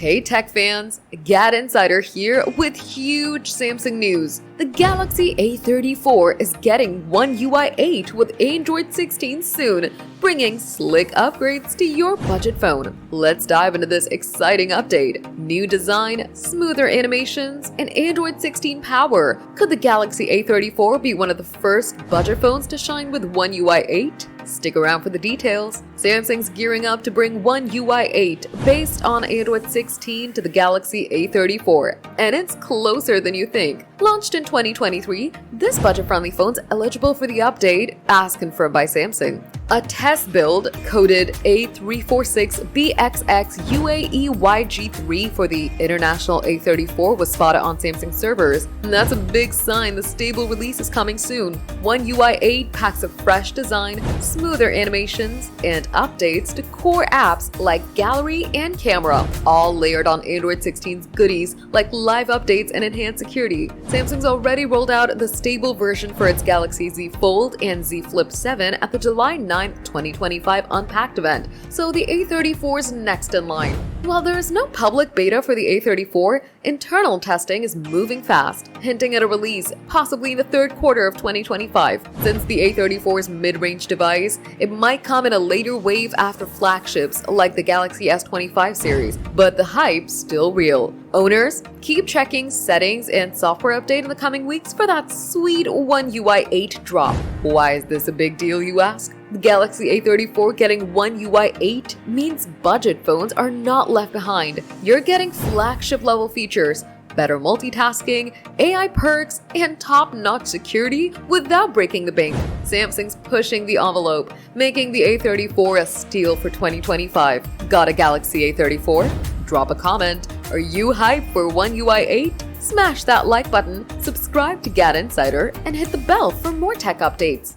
Hey tech fans, GadInsider here with huge Samsung news. The Galaxy A34 is getting One UI 8 with Android 16 soon, bringing slick upgrades to your budget phone. Let's dive into this exciting update. New design, smoother animations, and Android 16 power. Could the Galaxy A34 be one of the first budget phones to shine with One UI 8? Stick around for the details. Samsung's gearing up to bring One UI 8 based on Android 16 to the Galaxy A34, and it's closer than you think. Launched in 2023, this budget-friendly phone's eligible for the update, as confirmed by Samsung. A test build coded A34’s BXX-UAE-YG3 for the international A34 was spotted on Samsung servers, and that's a big sign the stable release is coming soon. One UI 8 packs a fresh design, smoother animations, and updates to core apps like Gallery and Camera, all layered on Android 16's goodies like live updates and enhanced security. Samsung's already rolled out the stable version for its Galaxy Z Fold and Z Flip 7 at the July 9, 2025 Unpacked event, so the A34's next in line. While there is no public beta for the A34, internal testing is moving fast, hinting at a release possibly in the third quarter of 2025. Since the A34's mid-range device, it might come in a later wave after flagships like the Galaxy S25 series, but the hype's still real. Owners, keep checking settings and software update in the coming weeks for that sweet One UI 8 drop. Why is this a big deal, you ask? The Galaxy A34 getting One UI 8 means budget phones are not left behind. You're getting flagship-level features, better multitasking, AI perks, and top-notch security without breaking the bank. Samsung's pushing the envelope, making the A34 a steal for 2025. Got a Galaxy A34? Drop a comment. Are you hyped for One UI 8? Smash that like button, subscribe to GadInsider, and hit the bell for more tech updates.